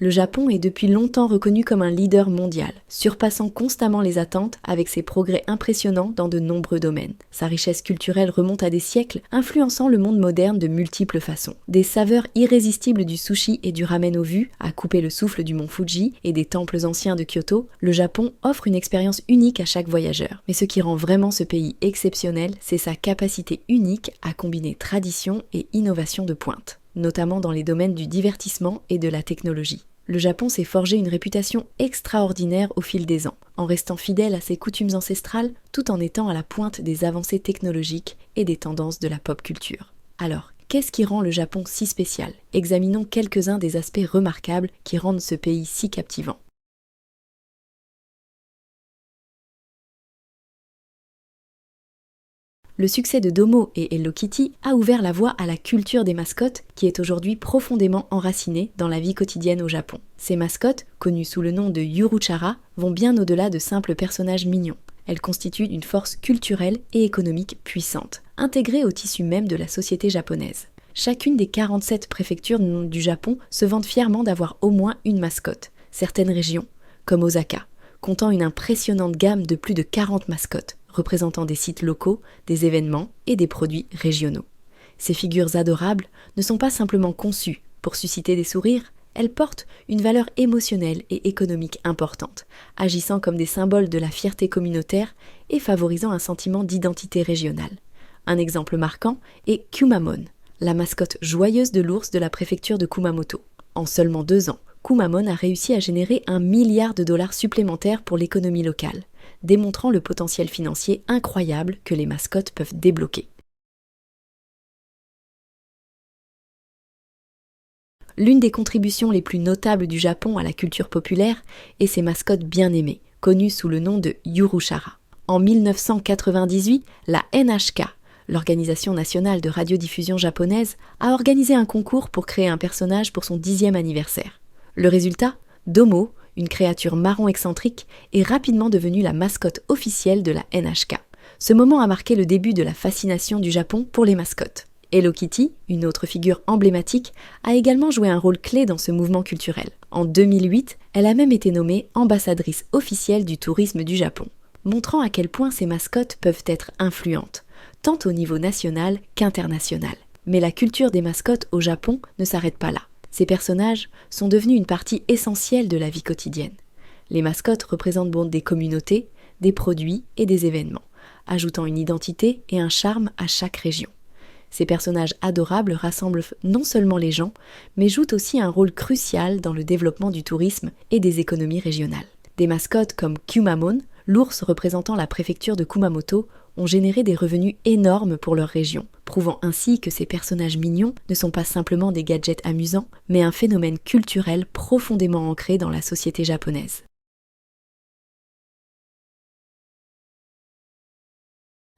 Le Japon est depuis longtemps reconnu comme un leader mondial, surpassant constamment les attentes avec ses progrès impressionnants dans de nombreux domaines. Sa richesse culturelle remonte à des siècles, influençant le monde moderne de multiples façons. Des saveurs irrésistibles du sushi et du ramen au vu, à couper le souffle du mont Fuji et des temples anciens de Kyoto, le Japon offre une expérience unique à chaque voyageur. Mais ce qui rend vraiment ce pays exceptionnel, c'est sa capacité unique à combiner tradition et innovation de pointe, notamment dans les domaines du divertissement et de la technologie. Le Japon s'est forgé une réputation extraordinaire au fil des ans, en restant fidèle à ses coutumes ancestrales tout en étant à la pointe des avancées technologiques et des tendances de la pop culture. Alors, qu'est-ce qui rend le Japon si spécial? Examinons quelques-uns des aspects remarquables qui rendent ce pays si captivant. Le succès de Domo et Hello Kitty a ouvert la voie à la culture des mascottes qui est aujourd'hui profondément enracinée dans la vie quotidienne au Japon. Ces mascottes, connues sous le nom de Yuruchara, vont bien au-delà de simples personnages mignons. Elles constituent une force culturelle et économique puissante, intégrée au tissu même de la société japonaise. Chacune des 47 préfectures du Japon se vante fièrement d'avoir au moins une mascotte. Certaines régions, comme Osaka, comptant une impressionnante gamme de plus de 40 mascottes, représentant des sites locaux, des événements et des produits régionaux. Ces figures adorables ne sont pas simplement conçues pour susciter des sourires, elles portent une valeur émotionnelle et économique importante, agissant comme des symboles de la fierté communautaire et favorisant un sentiment d'identité régionale. Un exemple marquant est Kumamon, la mascotte joyeuse de l'ours de la préfecture de Kumamoto. En seulement 2 ans, Kumamon a réussi à générer $1 milliard supplémentaires pour l'économie locale, démontrant le potentiel financier incroyable que les mascottes peuvent débloquer. L'une des contributions les plus notables du Japon à la culture populaire est ses mascottes bien aimées, connues sous le nom de Yuruchara. En 1998, la NHK, l'Organisation nationale de radiodiffusion japonaise, a organisé un concours pour créer un personnage pour son 10e anniversaire. Le résultat, Domo, une créature marron excentrique, est rapidement devenue la mascotte officielle de la NHK. Ce moment a marqué le début de la fascination du Japon pour les mascottes. Hello Kitty, une autre figure emblématique, a également joué un rôle clé dans ce mouvement culturel. En 2008, elle a même été nommée ambassadrice officielle du tourisme du Japon, montrant à quel point ces mascottes peuvent être influentes, tant au niveau national qu'international. Mais la culture des mascottes au Japon ne s'arrête pas là. Ces personnages sont devenus une partie essentielle de la vie quotidienne. Les mascottes représentent des communautés, des produits et des événements, ajoutant une identité et un charme à chaque région. Ces personnages adorables rassemblent non seulement les gens, mais jouent aussi un rôle crucial dans le développement du tourisme et des économies régionales. Des mascottes comme Kumamon, l'ours représentant la préfecture de Kumamoto, ont généré des revenus énormes pour leur région, prouvant ainsi que ces personnages mignons ne sont pas simplement des gadgets amusants, mais un phénomène culturel profondément ancré dans la société japonaise.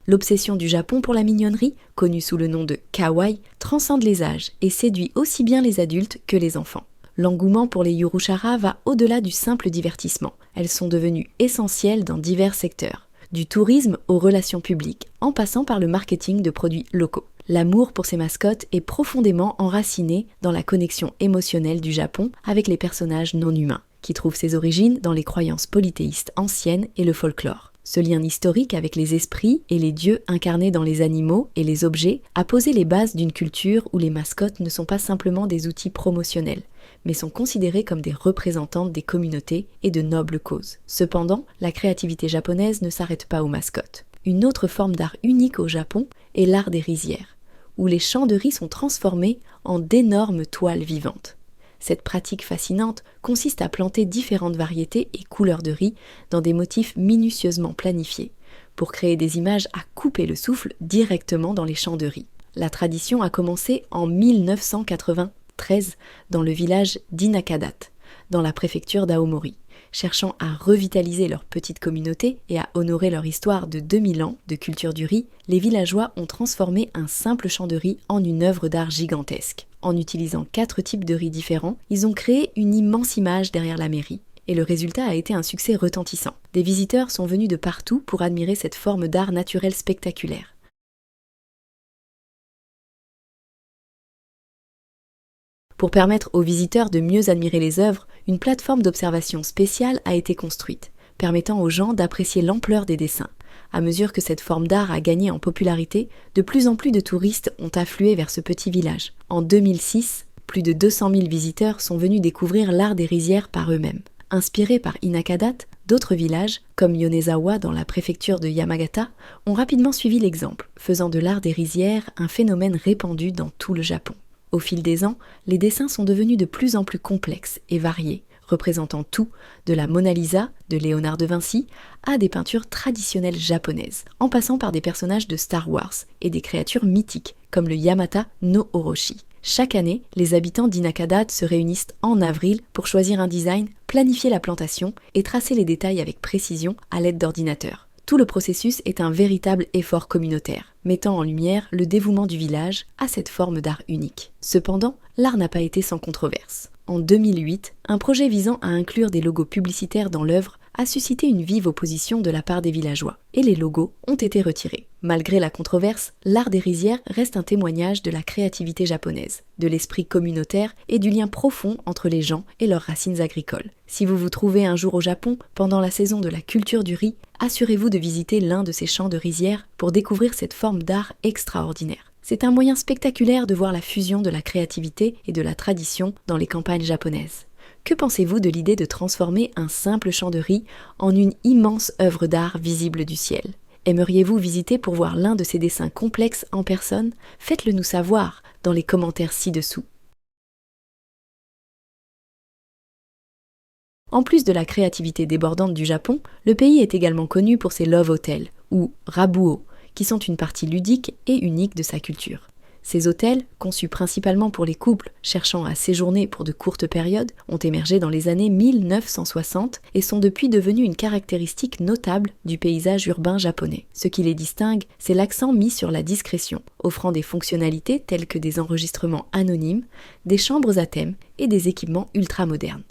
L'obsession du Japon pour la mignonnerie, connue sous le nom de kawaii, transcende les âges et séduit aussi bien les adultes que les enfants. L'engouement pour les Yuruchara va au-delà du simple divertissement. Elles sont devenues essentielles dans divers secteurs, du tourisme aux relations publiques, en passant par le marketing de produits locaux. L'amour pour ces mascottes est profondément enraciné dans la connexion émotionnelle du Japon avec les personnages non humains, qui trouvent ses origines dans les croyances polythéistes anciennes et le folklore. Ce lien historique avec les esprits et les dieux incarnés dans les animaux et les objets a posé les bases d'une culture où les mascottes ne sont pas simplement des outils promotionnels, mais sont considérées comme des représentantes des communautés et de nobles causes. Cependant, la créativité japonaise ne s'arrête pas aux mascottes. Une autre forme d'art unique au Japon est l'art des rizières, où les champs de riz sont transformés en d'énormes toiles vivantes. Cette pratique fascinante consiste à planter différentes variétés et couleurs de riz dans des motifs minutieusement planifiés, pour créer des images à couper le souffle directement dans les champs de riz. La tradition a commencé en 1993 dans le village d'Inakadate, dans la préfecture d'Aomori. Cherchant à revitaliser leur petite communauté et à honorer leur histoire de 2000 ans de culture du riz, les villageois ont transformé un simple champ de riz en une œuvre d'art gigantesque. En utilisant 4 types de riz différents, ils ont créé une immense image derrière la mairie. Et le résultat a été un succès retentissant. Des visiteurs sont venus de partout pour admirer cette forme d'art naturel spectaculaire. Pour permettre aux visiteurs de mieux admirer les œuvres, une plateforme d'observation spéciale a été construite, permettant aux gens d'apprécier l'ampleur des dessins. À mesure que cette forme d'art a gagné en popularité, de plus en plus de touristes ont afflué vers ce petit village. En 2006, plus de 200 000 visiteurs sont venus découvrir l'art des rizières par eux-mêmes. Inspirés par Inakadat, d'autres villages, comme Yonezawa dans la préfecture de Yamagata, ont rapidement suivi l'exemple, faisant de l'art des rizières un phénomène répandu dans tout le Japon. Au fil des ans, les dessins sont devenus de plus en plus complexes et variés, représentant tout, de la Mona Lisa de Léonard de Vinci à des peintures traditionnelles japonaises, en passant par des personnages de Star Wars et des créatures mythiques, comme le Yamata no Orochi. Chaque année, les habitants d'Inakadat se réunissent en avril pour choisir un design, planifier la plantation et tracer les détails avec précision à l'aide d'ordinateurs. Tout le processus est un véritable effort communautaire, mettant en lumière le dévouement du village à cette forme d'art unique. Cependant, l'art n'a pas été sans controverse. En 2008, un projet visant à inclure des logos publicitaires dans l'œuvre a suscité une vive opposition de la part des villageois, et les logos ont été retirés. Malgré la controverse, l'art des rizières reste un témoignage de la créativité japonaise, de l'esprit communautaire et du lien profond entre les gens et leurs racines agricoles. Si vous vous trouvez un jour au Japon, pendant la saison de la culture du riz, assurez-vous de visiter l'un de ces champs de rizières pour découvrir cette forme d'art extraordinaire. C'est un moyen spectaculaire de voir la fusion de la créativité et de la tradition dans les campagnes japonaises. Que pensez-vous de l'idée de transformer un simple champ de riz en une immense œuvre d'art visible du ciel ? Aimeriez-vous visiter pour voir l'un de ces dessins complexes en personne ? Faites-le nous savoir dans les commentaires ci-dessous. En plus de la créativité débordante du Japon, le pays est également connu pour ses love hotels, ou rabuo, qui sont une partie ludique et unique de sa culture. Ces hôtels, conçus principalement pour les couples cherchant à séjourner pour de courtes périodes, ont émergé dans les années 1960 et sont depuis devenus une caractéristique notable du paysage urbain japonais. Ce qui les distingue, c'est l'accent mis sur la discrétion, offrant des fonctionnalités telles que des enregistrements anonymes, des chambres à thème et des équipements ultra-modernes.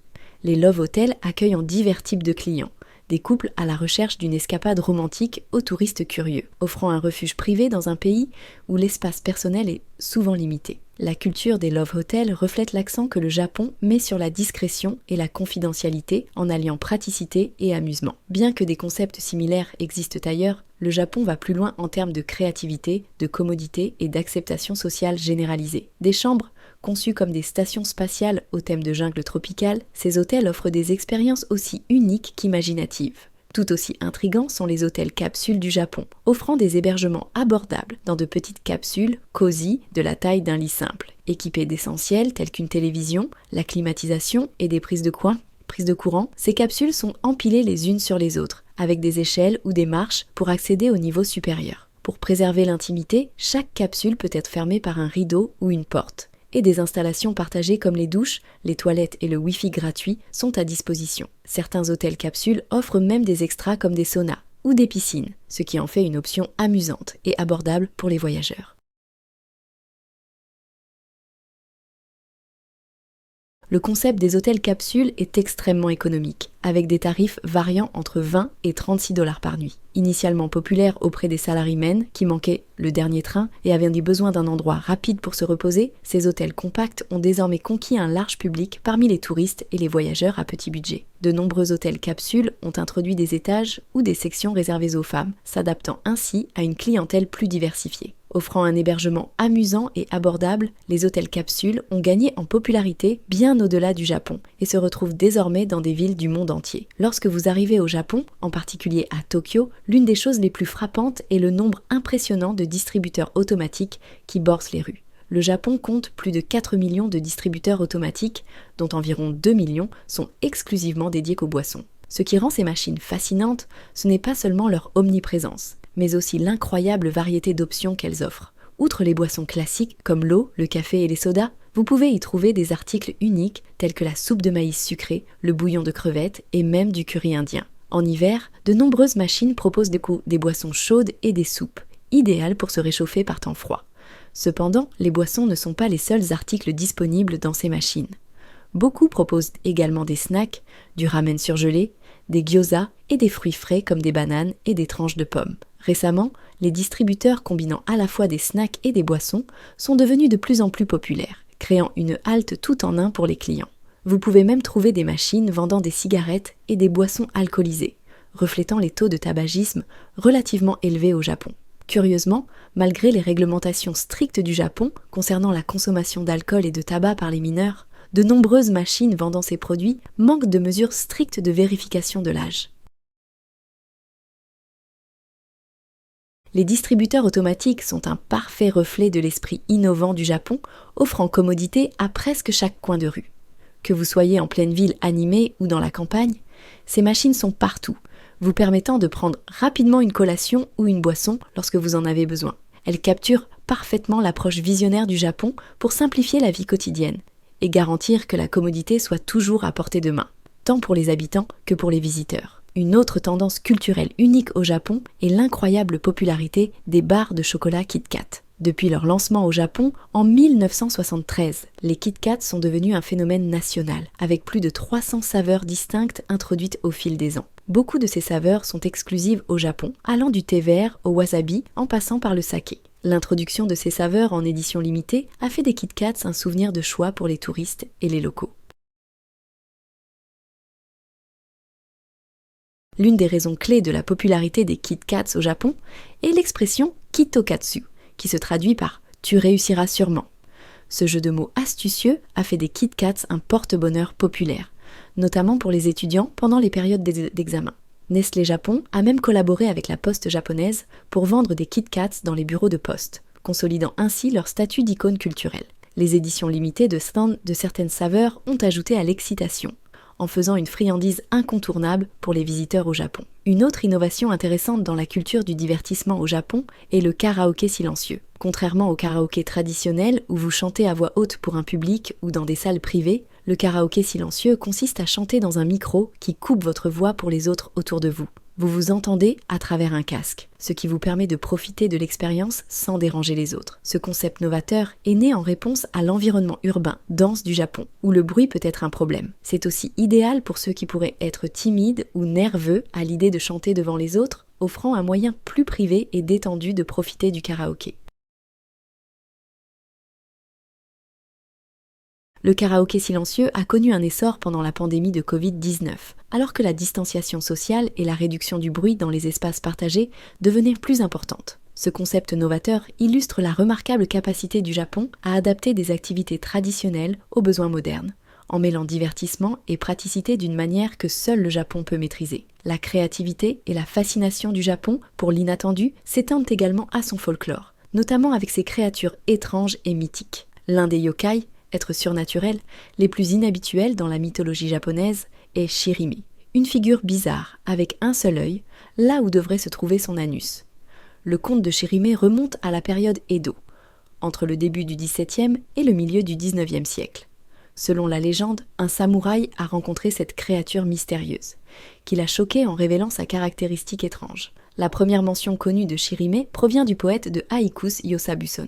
Les Love Hotels accueillent en divers types de clients, des couples à la recherche d'une escapade romantique aux touristes curieux, offrant un refuge privé dans un pays où l'espace personnel est souvent limité. La culture des Love Hotels reflète l'accent que le Japon met sur la discrétion et la confidentialité en alliant praticité et amusement. Bien que des concepts similaires existent ailleurs, le Japon va plus loin en termes de créativité, de commodité et d'acceptation sociale généralisée. Des chambres conçus comme des stations spatiales au thème de jungle tropicale, ces hôtels offrent des expériences aussi uniques qu'imaginatives. Tout aussi intrigants sont les hôtels capsules du Japon, offrant des hébergements abordables dans de petites capsules cosy de la taille d'un lit simple, équipés d'essentiels tels qu'une télévision, la climatisation et des prises de courant. Ces capsules sont empilées les unes sur les autres, avec des échelles ou des marches pour accéder au niveau supérieur. Pour préserver l'intimité, chaque capsule peut être fermée par un rideau ou une porte. Et des installations partagées comme les douches, les toilettes et le Wi-Fi gratuit sont à disposition. Certains hôtels capsules offrent même des extras comme des saunas ou des piscines, ce qui en fait une option amusante et abordable pour les voyageurs. Le concept des hôtels capsules est extrêmement économique, avec des tarifs variant entre 20 et 36 $ par nuit. Initialement populaire auprès des salarymen qui manquaient le dernier train et avaient besoin d'un endroit rapide pour se reposer, ces hôtels compacts ont désormais conquis un large public parmi les touristes et les voyageurs à petit budget. De nombreux hôtels capsules ont introduit des étages ou des sections réservées aux femmes, s'adaptant ainsi à une clientèle plus diversifiée. Offrant un hébergement amusant et abordable, les hôtels capsules ont gagné en popularité bien au-delà du Japon et se retrouvent désormais dans des villes du monde entier. Lorsque vous arrivez au Japon, en particulier à Tokyo, l'une des choses les plus frappantes est le nombre impressionnant de distributeurs automatiques qui bordent les rues. Le Japon compte plus de 4 millions de distributeurs automatiques, dont environ 2 millions sont exclusivement dédiés qu'aux boissons. Ce qui rend ces machines fascinantes, ce n'est pas seulement leur omniprésence, mais aussi l'incroyable variété d'options qu'elles offrent. Outre les boissons classiques comme l'eau, le café et les sodas, vous pouvez y trouver des articles uniques tels que la soupe de maïs sucré, le bouillon de crevettes et même du curry indien. En hiver, de nombreuses machines proposent des boissons chaudes et des soupes, idéales pour se réchauffer par temps froid. Cependant, les boissons ne sont pas les seuls articles disponibles dans ces machines. Beaucoup proposent également des snacks, du ramen surgelé, des gyoza et des fruits frais comme des bananes et des tranches de pommes. Récemment, les distributeurs combinant à la fois des snacks et des boissons sont devenus de plus en plus populaires, créant une halte tout en un pour les clients. Vous pouvez même trouver des machines vendant des cigarettes et des boissons alcoolisées, reflétant les taux de tabagisme relativement élevés au Japon. Curieusement, malgré les réglementations strictes du Japon concernant la consommation d'alcool et de tabac par les mineurs, de nombreuses machines vendant ces produits manquent de mesures strictes de vérification de l'âge. Les distributeurs automatiques sont un parfait reflet de l'esprit innovant du Japon, offrant commodité à presque chaque coin de rue. Que vous soyez en pleine ville animée ou dans la campagne, ces machines sont partout, vous permettant de prendre rapidement une collation ou une boisson lorsque vous en avez besoin. Elles capturent parfaitement l'approche visionnaire du Japon pour simplifier la vie quotidienne et garantir que la commodité soit toujours à portée de main, tant pour les habitants que pour les visiteurs. Une autre tendance culturelle unique au Japon est l'incroyable popularité des barres de chocolat Kit Kat. Depuis leur lancement au Japon en 1973, les Kit Kat sont devenus un phénomène national, avec plus de 300 saveurs distinctes introduites au fil des ans. Beaucoup de ces saveurs sont exclusives au Japon, allant du thé vert au wasabi en passant par le saké. L'introduction de ces saveurs en édition limitée a fait des Kit Kats un souvenir de choix pour les touristes et les locaux. L'une des raisons clés de la popularité des Kit Kats au Japon est l'expression Kitokatsu, qui se traduit par « tu réussiras sûrement ». Ce jeu de mots astucieux a fait des Kit Kats un porte-bonheur populaire, notamment pour les étudiants pendant les périodes d'examen. Nestlé Japon a même collaboré avec la Poste japonaise pour vendre des Kit Kats dans les bureaux de poste, consolidant ainsi leur statut d'icône culturelle. Les éditions limitées de stands de certaines saveurs ont ajouté à l'excitation, en faisant une friandise incontournable pour les visiteurs au Japon. Une autre innovation intéressante dans la culture du divertissement au Japon est le karaoké silencieux. Contrairement au karaoké traditionnel où vous chantez à voix haute pour un public ou dans des salles privées, le karaoké silencieux consiste à chanter dans un micro qui coupe votre voix pour les autres autour de vous. Vous vous entendez à travers un casque, ce qui vous permet de profiter de l'expérience sans déranger les autres. Ce concept novateur est né en réponse à l'environnement urbain dense du Japon, où le bruit peut être un problème. C'est aussi idéal pour ceux qui pourraient être timides ou nerveux à l'idée de chanter devant les autres, offrant un moyen plus privé et détendu de profiter du karaoké. Le karaoké silencieux a connu un essor pendant la pandémie de Covid-19, alors que la distanciation sociale et la réduction du bruit dans les espaces partagés devenaient plus importantes. Ce concept novateur illustre la remarquable capacité du Japon à adapter des activités traditionnelles aux besoins modernes, en mêlant divertissement et praticité d'une manière que seul le Japon peut maîtriser. La créativité et la fascination du Japon pour l'inattendu s'étendent également à son folklore, notamment avec ses créatures étranges et mythiques. L'un des yokai, êtres surnaturels, les plus inhabituels dans la mythologie japonaise, est Shirime, une figure bizarre avec un seul œil, là où devrait se trouver son anus. Le conte de Shirime remonte à la période Edo, entre le début du XVIIe et le milieu du XIXe siècle. Selon la légende, un samouraï a rencontré cette créature mystérieuse, qui l'a choqué en révélant sa caractéristique étrange. La première mention connue de Shirime provient du poète de haïkus Yosabuson.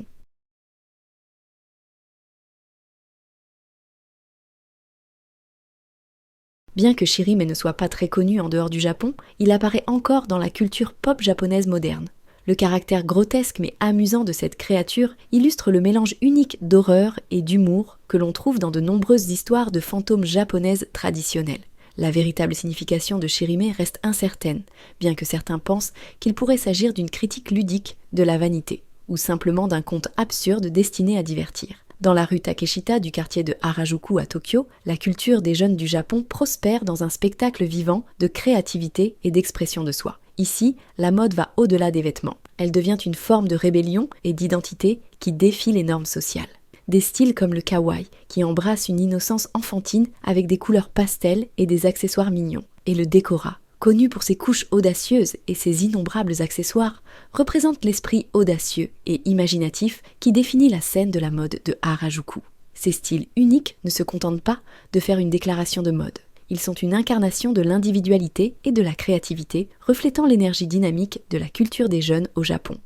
Bien que Shirime ne soit pas très connu en dehors du Japon, il apparaît encore dans la culture pop japonaise moderne. Le caractère grotesque mais amusant de cette créature illustre le mélange unique d'horreur et d'humour que l'on trouve dans de nombreuses histoires de fantômes japonaises traditionnelles. La véritable signification de Shirime reste incertaine, bien que certains pensent qu'il pourrait s'agir d'une critique ludique de la vanité, ou simplement d'un conte absurde destiné à divertir. Dans la rue Takeshita du quartier de Harajuku à Tokyo, la culture des jeunes du Japon prospère dans un spectacle vivant de créativité et d'expression de soi. Ici, la mode va au-delà des vêtements. Elle devient une forme de rébellion et d'identité qui défie les normes sociales. Des styles comme le kawaii, qui embrasse une innocence enfantine avec des couleurs pastel et des accessoires mignons. Et le decora, connu pour ses couches audacieuses et ses innombrables accessoires, représente l'esprit audacieux et imaginatif qui définit la scène de la mode de Harajuku. Ces styles uniques ne se contentent pas de faire une déclaration de mode. Ils sont une incarnation de l'individualité et de la créativité, reflétant l'énergie dynamique de la culture des jeunes au Japon.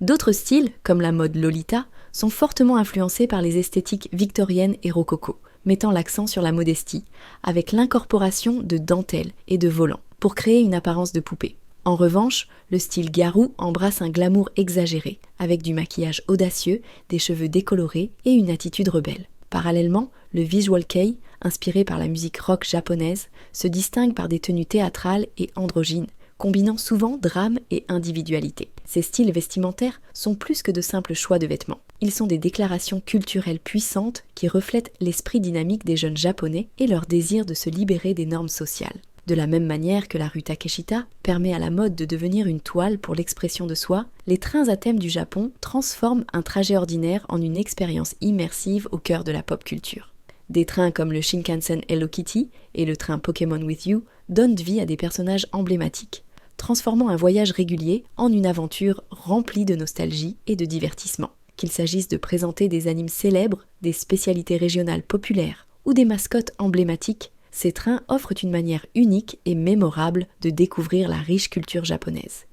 D'autres styles, comme la mode Lolita, sont fortement influencés par les esthétiques victoriennes et rococo, mettant l'accent sur la modestie, avec l'incorporation de dentelles et de volants, pour créer une apparence de poupée. En revanche, le style Garou embrasse un glamour exagéré, avec du maquillage audacieux, des cheveux décolorés et une attitude rebelle. Parallèlement, le visual kei, inspiré par la musique rock japonaise, se distingue par des tenues théâtrales et androgynes, combinant souvent drame et individualité. Ces styles vestimentaires sont plus que de simples choix de vêtements. Ils sont des déclarations culturelles puissantes qui reflètent l'esprit dynamique des jeunes japonais et leur désir de se libérer des normes sociales. De la même manière que la rue Takeshita permet à la mode de devenir une toile pour l'expression de soi, les trains à thème du Japon transforment un trajet ordinaire en une expérience immersive au cœur de la pop culture. Des trains comme le Shinkansen Hello Kitty et le train Pokémon With You donnent vie à des personnages emblématiques, transformant un voyage régulier en une aventure remplie de nostalgie et de divertissement. Qu'il s'agisse de présenter des animes célèbres, des spécialités régionales populaires ou des mascottes emblématiques, ces trains offrent une manière unique et mémorable de découvrir la riche culture japonaise.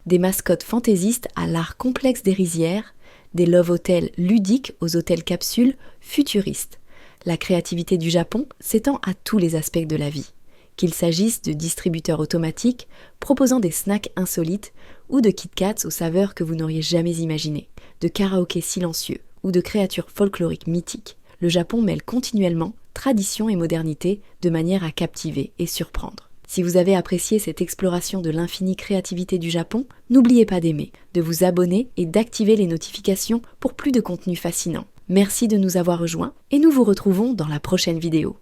Des mascottes fantaisistes à l'art complexe des rizières, des love hotels ludiques aux hôtels capsules futuristes. La créativité du Japon s'étend à tous les aspects de la vie, qu'il s'agisse de distributeurs automatiques proposant des snacks insolites ou de Kit Kats aux saveurs que vous n'auriez jamais imaginées, de karaokés silencieux ou de créatures folkloriques mythiques. Le Japon mêle continuellement tradition et modernité de manière à captiver et surprendre. Si vous avez apprécié cette exploration de l'infinie créativité du Japon, n'oubliez pas d'aimer, de vous abonner et d'activer les notifications pour plus de contenu fascinant. Merci de nous avoir rejoints et nous vous retrouvons dans la prochaine vidéo.